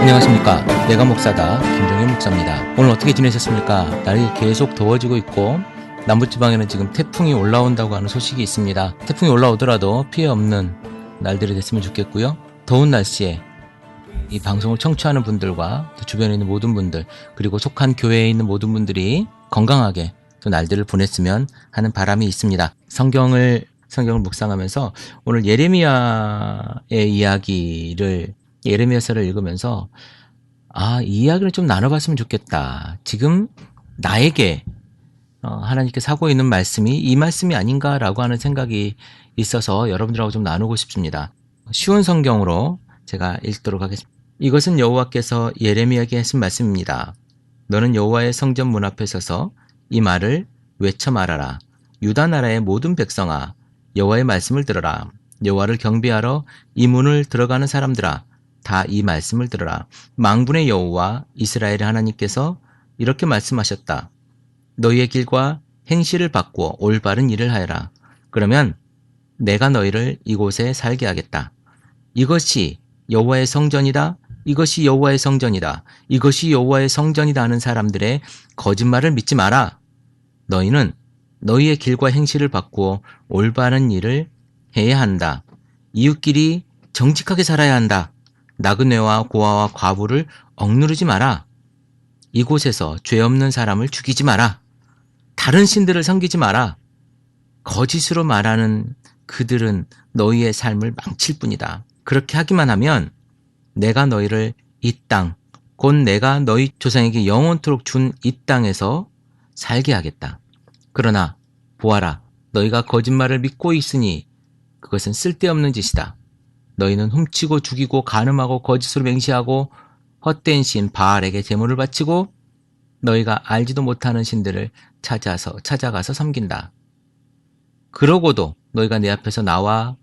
안녕하십니까. 내가 목사다. 김종현 목사입니다. 오늘 어떻게 지내셨습니까? 날이 계속 더워지고 있고 남부지방에는 지금 태풍이 올라온다고 하는 소식이 있습니다. 태풍이 올라오더라도 피해 없는 날들이 됐으면 좋겠고요. 더운 날씨에 이 방송을 청취하는 분들과 주변에 있는 모든 분들, 그리고 속한 교회에 있는 모든 분들이 건강하게 그 날들을 보냈으면 하는 바람이 있습니다. 성경을 묵상하면서 오늘 예레미야의 이야기를, 예레미야서를 읽으면서 이 이야기를 좀 나눠봤으면 좋겠다. 지금 나에게 하나님께서 하고 있는 말씀이 이 말씀이 아닌가라고 하는 생각이 있어서 여러분들하고 좀 나누고 싶습니다. 쉬운 성경으로 제가 읽도록 하겠습니다. 이것은 여호와께서 예레미야에게 하신 말씀입니다. 너는 여호와의 성전 문 앞에 서서 이 말을 외쳐 말하라. 유다 나라의 모든 백성아, 여호와의 말씀을 들어라. 여호와를 경배하러 이 문을 들어가는 사람들아, 다 이 말씀을 들어라. 만군의 여호와 이스라엘의 하나님께서 이렇게 말씀하셨다. 너희의 길과 행실을 바꾸어 올바른 일을 하여라. 그러면 내가 너희를 이곳에 살게 하겠다. 이것이 여호와의 성전이다. 이것이 여호와의 성전이다. 이것이 여호와의 성전이다 하는 사람들의 거짓말을 믿지 마라. 너희는 너희의 길과 행실을 바꾸어 올바른 일을 해야 한다. 이웃끼리 정직하게 살아야 한다. 나그네와 고아와 과부를 억누르지 마라. 이곳에서 죄 없는 사람을 죽이지 마라. 다른 신들을 섬기지 마라. 거짓으로 말하는 그들은 너희의 삶을 망칠 뿐이다. 그렇게 하기만 하면 내가 너희를 이 땅, 곧 내가 너희 조상에게 영원토록 준 이 땅에서 살게 하겠다. 그러나 보아라, 너희가 거짓말을 믿고 있으니 그것은 쓸데없는 짓이다. 너희는 훔치고 죽이고 간음하고 거짓으로 맹세하고 헛된 신 바알에게 제물을 바치고 너희가 알지도 못하는 신들을 찾아가서 섬긴다. 그러고도 너희가 내 앞에서 나와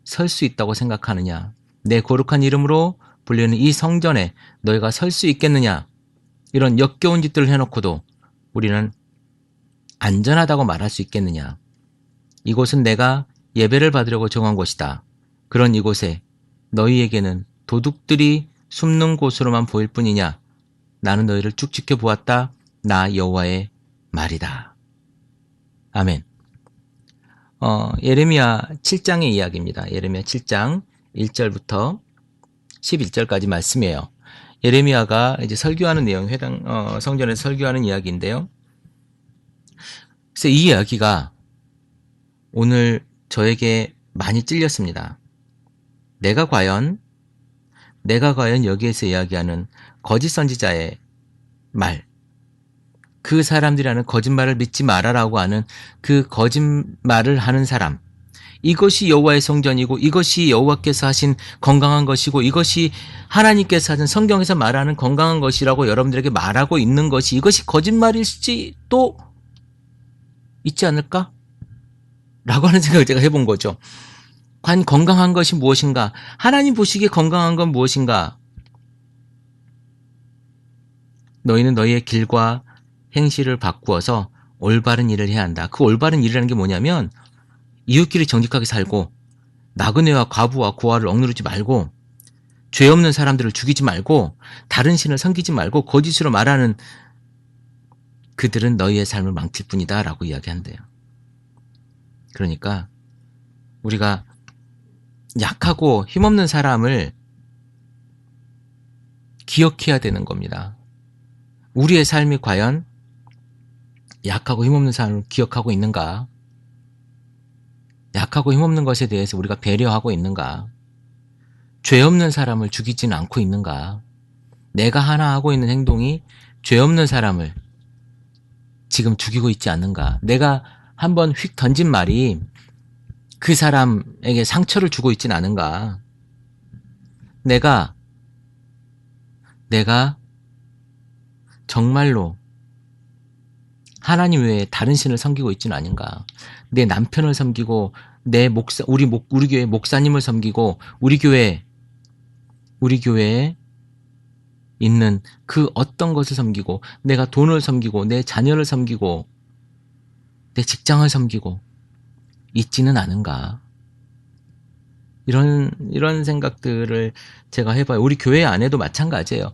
설 수 있다고 생각하느냐? 내 거룩한 이름으로 불리는 이 성전에 너희가 설 수 있겠느냐? 이런 역겨운 짓들을 해놓고도 우리는 안전하다고 말할 수 있겠느냐? 이곳은 내가 예배를 받으려고 정한 곳이다. 그런 이곳에 너희에게는 도둑들이 숨는 곳으로만 보일 뿐이냐? 나는 너희를 쭉 지켜보았다. 나 여호와의 말이다. 아멘. 예레미야 7장의 이야기입니다. 예레미야 7장 1절부터 11절까지 말씀이에요. 예레미야가 이제 설교하는 내용, 성전에서 설교하는 이야기인데요. 그래서 이 이야기가 오늘 저에게 많이 찔렸습니다. 내가 과연 여기에서 이야기하는 거짓 선지자의 말, 그 사람들이 하는 거짓말을 믿지 말아라고 하는 그 거짓말을 하는 사람, 이것이 여호와의 성전이고 이것이 여호와께서 하신 건강한 것이고 이것이 하나님께서 하신 성경에서 말하는 건강한 것이라고 여러분들에게 말하고 있는 것이 이것이 거짓말일지 또 있지 않을까? 라고 하는 생각을 제가 해본 거죠. 과연 건강한 것이 무엇인가? 하나님 보시기에 건강한 건 무엇인가? 너희는 너희의 길과 행실을 바꾸어서 올바른 일을 해야 한다. 그 올바른 일이라는 게 뭐냐면 이웃끼리 정직하게 살고 나그네와 과부와 고아를 억누르지 말고 죄 없는 사람들을 죽이지 말고 다른 신을 섬기지 말고 거짓으로 말하는 그들은 너희의 삶을 망칠 뿐이다 라고 이야기한대요. 그러니까 우리가 약하고 힘없는 사람을 기억해야 되는 겁니다. 우리의 삶이 과연 약하고 힘없는 사람을 기억하고 있는가? 약하고 힘없는 것에 대해서 우리가 배려하고 있는가? 죄 없는 사람을 죽이지는 않고 있는가? 내가 하나 하고 있는 행동이 죄 없는 사람을 지금 죽이고 있지 않는가? 내가 한번 휙 던진 말이 그 사람에게 상처를 주고 있진 않은가? 내가 정말로 하나님 외에 다른 신을 섬기고 있지는 않은가? 내 남편을 섬기고 우리 교회 목사님을 섬기고 우리 교회에 있는 그 어떤 것을 섬기고 내가 돈을 섬기고 내 자녀를 섬기고 내 직장을 섬기고 있지는 않은가? 이런 생각들을 제가 해봐요. 우리 교회 안에도 마찬가지예요.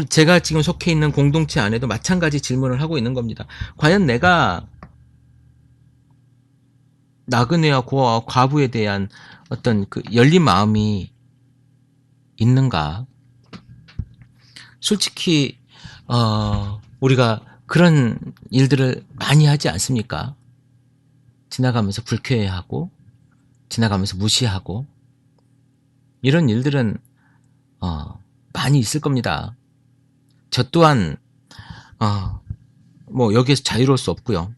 제가 지금 속해 있는 공동체 안에도 마찬가지 질문을 하고 있는 겁니다. 과연 내가 나그네와 고아와 과부에 대한 어떤 그 열린 마음이 있는가? 솔직히 우리가 그런 일들을 많이 하지 않습니까? 지나가면서 불쾌해하고 지나가면서 무시하고 이런 일들은 많이 있을 겁니다. 저 또한 뭐 여기에서 자유로울 수 없고요.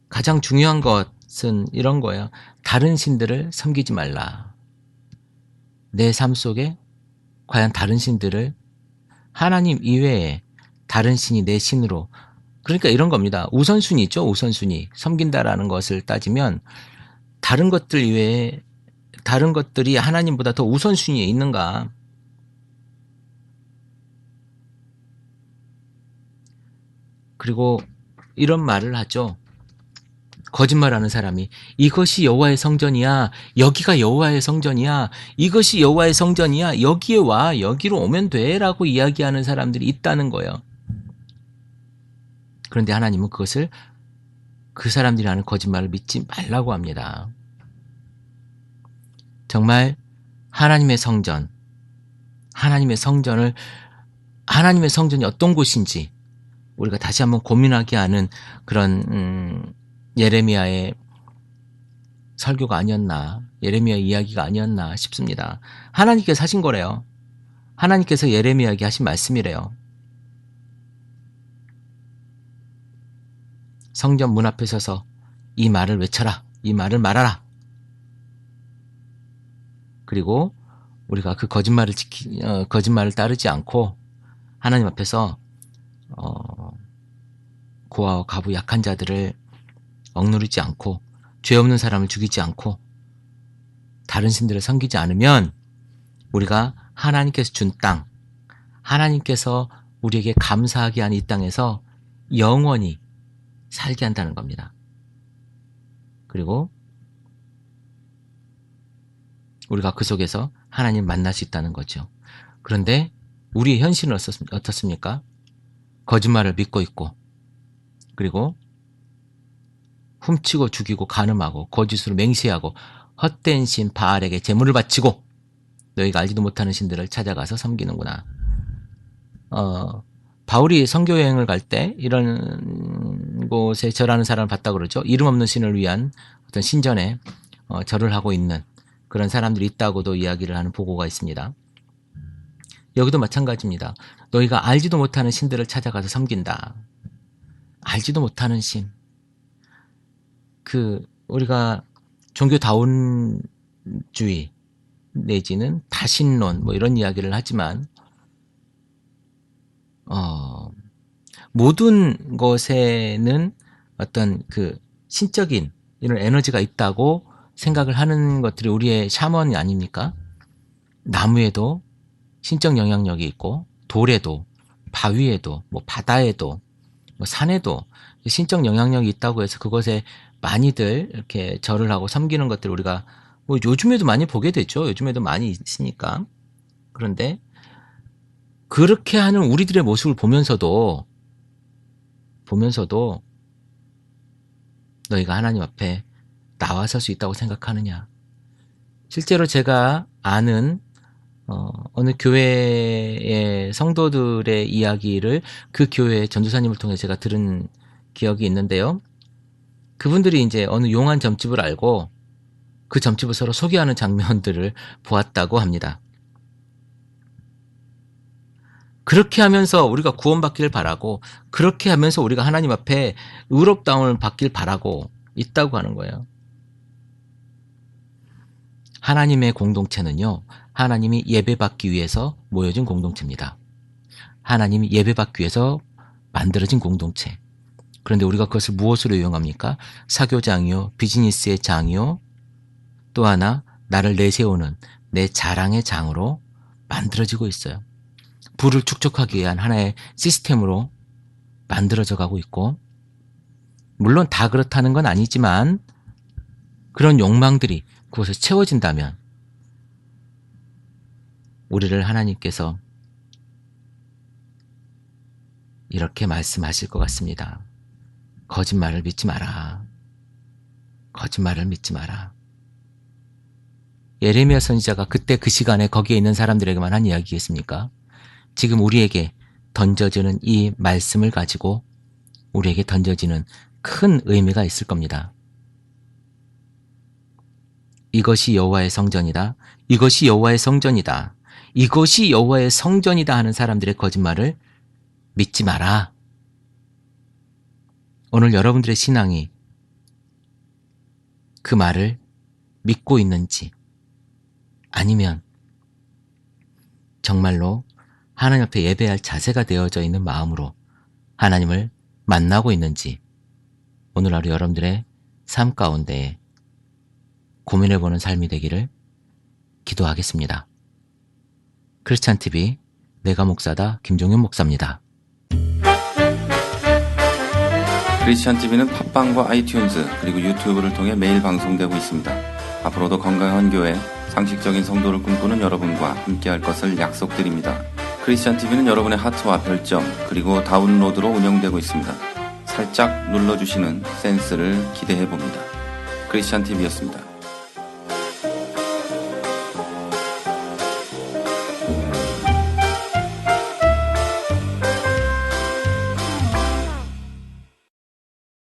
가장 중요한 것은 이런 거예요. 다른 신들을 섬기지 말라. 내 삶 속에 과연 다른 신들을 하나님 이외에 다른 신이 내 신으로, 그러니까 이런 겁니다. 우선순위죠. 우선순위. 섬긴다라는 것을 따지면 다른 것들 이외에 다른 것들이 하나님보다 더 우선순위에 있는가. 그리고 이런 말을 하죠. 거짓말하는 사람이 이것이 여호와의 성전이야. 여기가 여호와의 성전이야. 이것이 여호와의 성전이야. 여기에 와. 여기로 오면 돼. 라고 이야기하는 사람들이 있다는 거예요. 그런데 하나님은 그것을 그 사람들이 하는 거짓말을 믿지 말라고 합니다. 정말 하나님의 성전이 어떤 곳인지 우리가 다시 한번 고민하게 하는 그런 예레미야의 설교가 아니었나, 예레미야 이야기가 아니었나 싶습니다. 하나님께서 하신 거래요. 하나님께서 예레미야에게 하신 말씀이래요. 성전 문 앞에 서서 이 말을 외쳐라. 이 말을 말하라. 그리고 우리가 그 거짓말을 따르지 않고 하나님 앞에서 고아와 과부 약한 자들을 억누르지 않고 죄 없는 사람을 죽이지 않고 다른 신들을 섬기지 않으면 우리가 하나님께서 준 땅, 하나님께서 우리에게 감사하게 한 이 땅에서 영원히 살게 한다는 겁니다. 그리고 우리가 그 속에서 하나님 만날 수 있다는 거죠. 그런데 우리의 현실은 어떻습니까? 거짓말을 믿고 있고, 그리고 훔치고 죽이고 간음하고 거짓으로 맹세하고 헛된 신 바알에게 제물을 바치고 너희가 알지도 못하는 신들을 찾아가서 섬기는구나. 바울이 선교 여행을 갈 때 이런 곳에 절하는 사람을 봤다고 그러죠. 이름 없는 신을 위한 어떤 신전에 절을 하고 있는 그런 사람들이 있다고도 이야기를 하는 보고가 있습니다. 여기도 마찬가지입니다. 너희가 알지도 못하는 신들을 찾아가서 섬긴다. 알지도 못하는 신. 우리가 종교다운주의 내지는 다신론 뭐 이런 이야기를 하지만 모든 것에는 어떤 그 신적인 이런 에너지가 있다고 생각을 하는 것들이 우리의 샤먼이 아닙니까? 나무에도 신적 영향력이 있고 돌에도 바위에도 뭐 바다에도 뭐 산에도 신적 영향력이 있다고 해서 그것에 많이들 이렇게 절을 하고 섬기는 것들 우리가 뭐 요즘에도 많이 보게 되죠. 요즘에도 많이 있으니까. 그런데 그렇게 하는 우리들의 모습을 보면서도 너희가 하나님 앞에 나와설 수 있다고 생각하느냐. 실제로 제가 아는 어느 교회의 성도들의 이야기를 그 교회 전도사님을 통해 제가 들은 기억이 있는데요. 그분들이 이제 어느 용한 점집을 알고 그 점집을 서로 소개하는 장면들을 보았다고 합니다. 그렇게 하면서 우리가 구원받기를 바라고 그렇게 하면서 우리가 하나님 앞에 의롭다움을 받길 바라고 있다고 하는 거예요. 하나님의 공동체는요. 하나님이 예배받기 위해서 모여진 공동체입니다. 하나님이 예배받기 위해서 만들어진 공동체. 그런데 우리가 그것을 무엇으로 이용합니까? 사교장이요, 비즈니스의 장이요, 또 하나 나를 내세우는 내 자랑의 장으로 만들어지고 있어요. 부를 축적하기 위한 하나의 시스템으로 만들어져 가고 있고, 물론 다 그렇다는 건 아니지만 그런 욕망들이 그곳에 채워진다면 우리를 하나님께서 이렇게 말씀하실 것 같습니다. 거짓말을 믿지 마라. 거짓말을 믿지 마라. 예레미야 선지자가 그때 그 시간에 거기에 있는 사람들에게만 한 이야기겠습니까? 지금 우리에게 던져지는 이 말씀을 가지고 우리에게 던져지는 큰 의미가 있을 겁니다. 이것이 여호와의 성전이다. 이것이 여호와의 성전이다. 이것이 여호와의 성전이다 하는 사람들의 거짓말을 믿지 마라. 오늘 여러분들의 신앙이 그 말을 믿고 있는지, 아니면 정말로 하나님 앞에 예배할 자세가 되어져 있는 마음으로 하나님을 만나고 있는지 오늘 하루 여러분들의 삶 가운데 고민해보는 삶이 되기를 기도하겠습니다. 크리스찬TV 내가 목사다 김종현 목사입니다. 크리스찬TV는 팟빵과 아이튠즈 그리고 유튜브를 통해 매일 방송되고 있습니다. 앞으로도 건강한 교회, 상식적인 성도를 꿈꾸는 여러분과 함께할 것을 약속드립니다. 크리스찬TV는 여러분의 하트와 별점 그리고 다운로드로 운영되고 있습니다. 살짝 눌러주시는 센스를 기대해봅니다. 크리스찬TV였습니다.